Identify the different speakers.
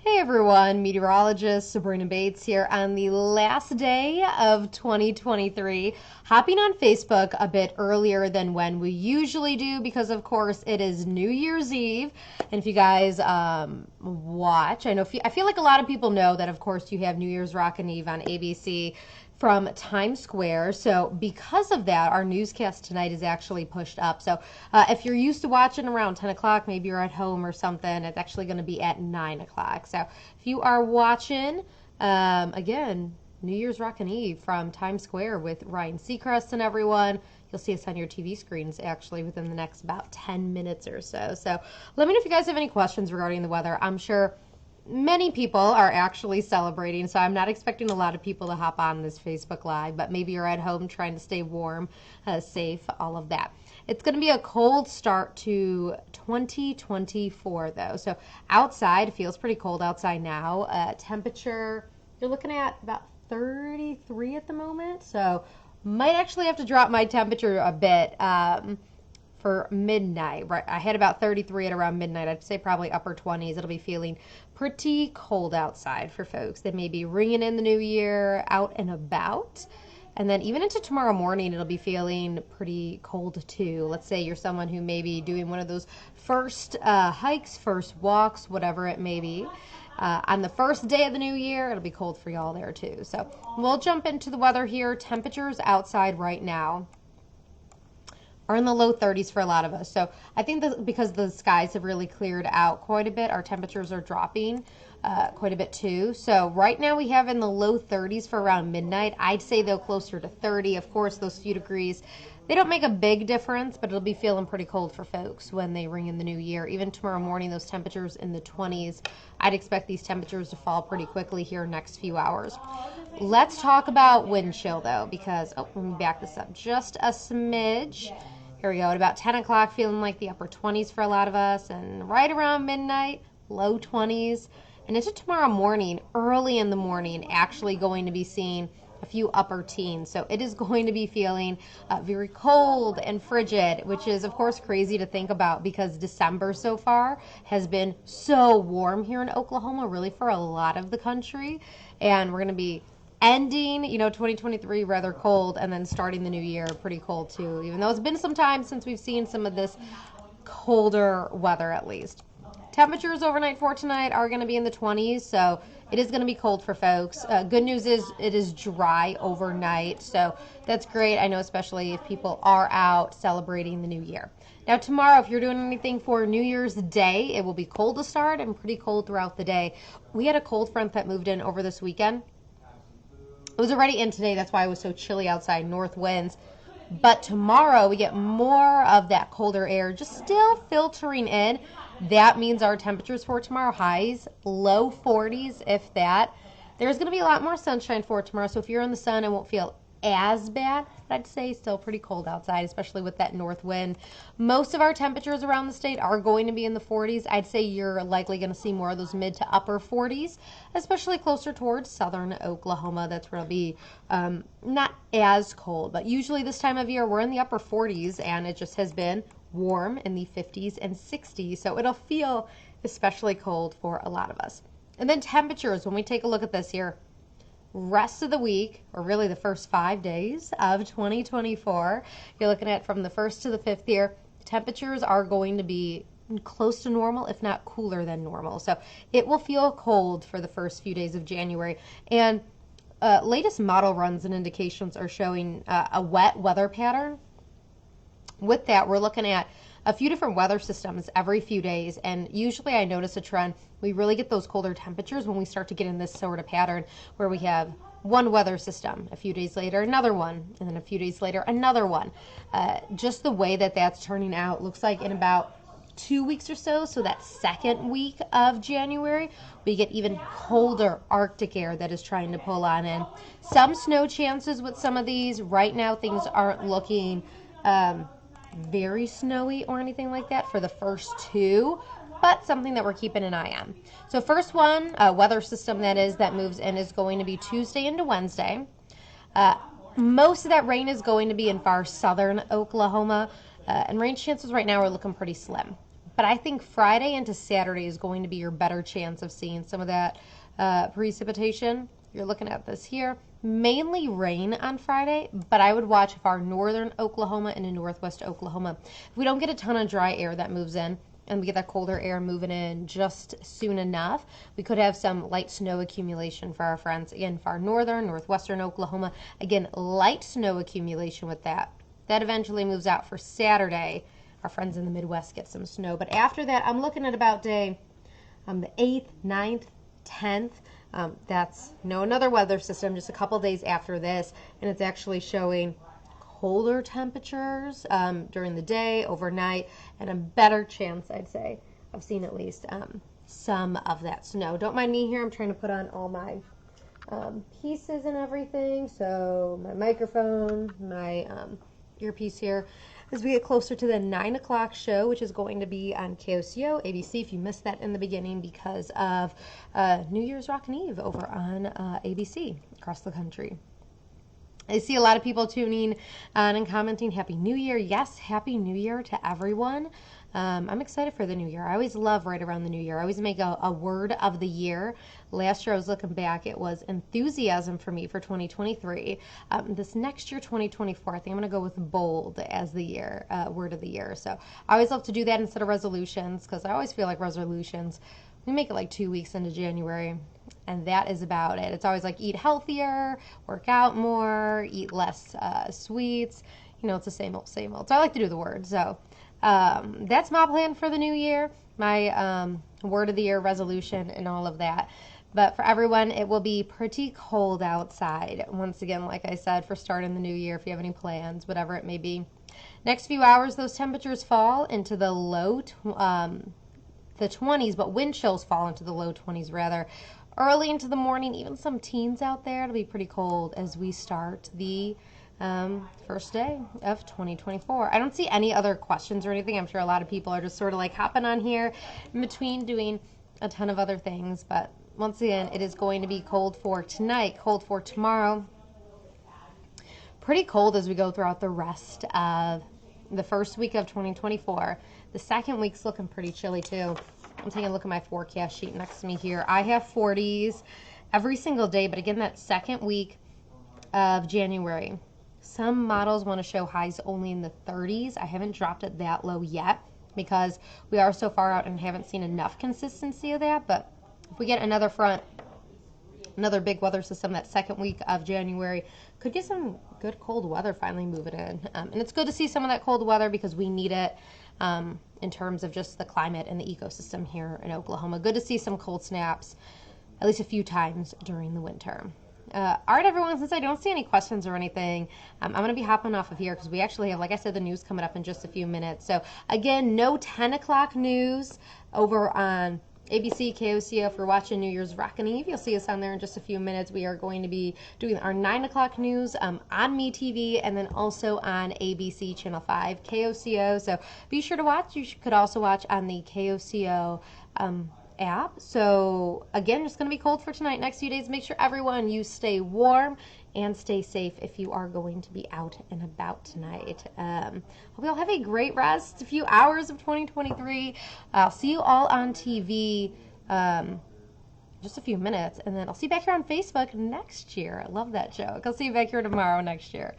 Speaker 1: Hey everyone, Meteorologist Sabrina Bates here on the last day of 2023, hopping on Facebook a bit earlier than when we usually do because of course it is New Year's Eve. And if you guys watch, I feel like a lot of people know that of course you have New Year's Rockin' Eve on ABC from Times Square. So because of that, our newscast tonight is actually pushed up. So if you're used to watching around 10 o'clock, maybe you're at home or something, it's actually going to be at 9 o'clock. So if you are watching, again, New Year's Rockin' Eve from Times Square with Ryan Seacrest and everyone, you'll see us on your TV screens actually within the next about 10 minutes or so. So let me know if you guys have any questions regarding the weather. I'm sure many people are actually celebrating, so I'm not expecting a lot of people to hop on this Facebook Live, but maybe you're at home trying to stay warm, safe, all of that. It's going to be a cold start to 2024, though. So outside, it feels pretty cold outside now. Temperature, you're looking at about 33 at the moment, so might actually have to drop my temperature a bit for midnight. Right, I hit about 33 at around midnight. I'd say probably upper 20s. It'll be feeling pretty cold outside for folks that may be ringing in the new year out and about. And then even into tomorrow morning, it'll be feeling pretty cold too. Let's say you're someone who may be doing one of those first hikes, first walks, whatever it may be. On the first day of the new year, it'll be cold for y'all there too. So we'll jump into the weather here. Temperatures outside right now are in the low 30s for a lot of us. So I think that because the skies have really cleared out quite a bit, our temperatures are dropping quite a bit too. So right now we have in the low 30s for around midnight. I'd say though closer to 30. Of course, those few degrees, they don't make a big difference, but it'll be feeling pretty cold for folks when they ring in the new year. Even tomorrow morning, those temperatures in the 20s. I'd expect these temperatures to fall pretty quickly here next few hours. Let's talk about wind chill though, because, let me back this up just a smidge. Here we go, at about 10 o'clock, feeling like the upper 20s for a lot of us, and right around midnight, low 20s. And into tomorrow morning, early in the morning, actually going to be seeing a few upper teens. So it is going to be feeling very cold and frigid, which is, of course, crazy to think about because December so far has been so warm here in Oklahoma, really for a lot of the country. And we're going to be ending, 2023 rather cold and then starting the new year pretty cold too, even though it's been some time since we've seen some of this colder weather at least. Temperatures overnight for tonight are going to be in the 20s, so it is going to be cold for folks. Good news is it is dry overnight, so that's great. I know especially if people are out celebrating the new year. Now tomorrow, if you're doing anything for New Year's Day, it will be cold to start and pretty cold throughout the day. We had a cold front that moved in over this weekend. It was already in today. That's why it was so chilly outside, north winds. But tomorrow we get more of that colder air just still filtering in. That means our temperatures for tomorrow, highs, low 40s, if that. There's going to be a lot more sunshine for tomorrow. So if you're in the sun, it won't feel as bad. But I'd say still pretty cold outside, especially with that north wind. Most of our temperatures around the state are going to be in the 40s. I'd say you're likely going to see more of those mid to upper 40s, especially closer towards southern Oklahoma. That's where it'll be not as cold. But usually this time of year, we're in the upper 40s, and it just has been warm in the 50s and 60s. So it'll feel especially cold for a lot of us. And then temperatures, when we take a look at this here, rest of the week, or really the first 5 days of 2024, you're looking at from the 1st to the 5th here, temperatures are going to be close to normal, if not cooler than normal. So it will feel cold for the first few days of January. And latest model runs and indications are showing a wet weather pattern. With that, we're looking at a few different weather systems every few days, and usually I notice a trend. We really get those colder temperatures when we start to get in this sort of pattern where we have one weather system, a few days later another one, and then a few days later another one. Just the way that that's turning out looks like in about 2 weeks or so, so that second week of January, we get even colder Arctic air that is trying to pull on in. Some snow chances with some of these. Right now things aren't looking very snowy or anything like that for the first two, but something that we're keeping an eye on. So first one, weather system that moves in is going to be Tuesday into Wednesday. Most of that rain is going to be in far southern Oklahoma, and rain chances right now are looking pretty slim. But I think Friday into Saturday is going to be your better chance of seeing some of that precipitation. You're looking at this here. Mainly rain on Friday, but I would watch far northern Oklahoma and in northwest Oklahoma. If we don't get a ton of dry air that moves in, and we get that colder air moving in just soon enough, we could have some light snow accumulation for our friends. Again, far northern, northwestern Oklahoma. Again, light snow accumulation with that. That eventually moves out for Saturday. Our friends in the Midwest get some snow. But after that, I'm looking at about day the 8th, 9th, 10th. That's another weather system just a couple days after this, and it's actually showing colder temperatures during the day, overnight, and a better chance, I'd say, of seeing at least some of that snow. Don't mind me here. I'm trying to put on all my pieces and everything. So my microphone, my earpiece here. As we get closer to the 9 o'clock show, which is going to be on KOCO, ABC, if you missed that in the beginning because of New Year's Rockin' Eve over on ABC across the country. I see a lot of people tuning on and commenting, Happy New Year. Yes, Happy New Year to everyone. I'm excited for the new year. I always love right around the new year. I always make a word of the year. Last year I was looking back, it was enthusiasm for me for 2023. This next year, 2024, I think I'm going to go with bold as the year, word of the year. So I always love to do that instead of resolutions, because I always feel like resolutions, we make it like 2 weeks into January, and that is about it. It's always like eat healthier, work out more, eat less sweets. It's the same old, same old. So I like to do the word. So that's my plan for the new year, my word of the year resolution and all of that. But for everyone, it will be pretty cold outside. Once again, like I said, for starting the new year, if you have any plans, whatever it may be. Next few hours, those temperatures fall into the low the 20s, but wind chills fall into the low 20s rather. Early into the morning, even some teens out there, it'll be pretty cold as we start the first day of 2024. I don't see any other questions or anything. I'm sure a lot of people are just sort of like hopping on here in between doing a ton of other things. But once again, it is going to be cold for tonight, cold for tomorrow. Pretty cold as we go throughout the rest of the first week of 2024. The second week's looking pretty chilly too. I'm taking a look at my forecast sheet next to me here. I have 40s every single day, but again, that second week of January, some models want to show highs only in the 30s. I haven't dropped it that low yet because we are so far out and haven't seen enough consistency of that. But if we get another front, another big weather system that second week of January, could get some good cold weather finally moving in. And it's good to see some of that cold weather because we need it in terms of just the climate and the ecosystem here in Oklahoma. Good to see some cold snaps at least a few times during the winter. All right, everyone, since I don't see any questions or anything, I'm going to be hopping off of here because we actually have, like I said, the news coming up in just a few minutes. So, again, no 10 o'clock news over on ABC, KOCO. If you're watching New Year's Rockin' Eve, you'll see us on there in just a few minutes. We are going to be doing our 9 o'clock news on MeTV and then also on ABC Channel 5, KOCO. So be sure to watch. You could also watch on the KOCO app. So again, it's going to be cold for tonight. Next few days, make sure everyone you stay warm and stay safe if you are going to be out and about tonight. Hope you all have a great rest, a few hours of 2023. I'll see you all on TV just a few minutes, and then I'll see you back here on Facebook next year. I love that joke. I'll see you back here tomorrow next year.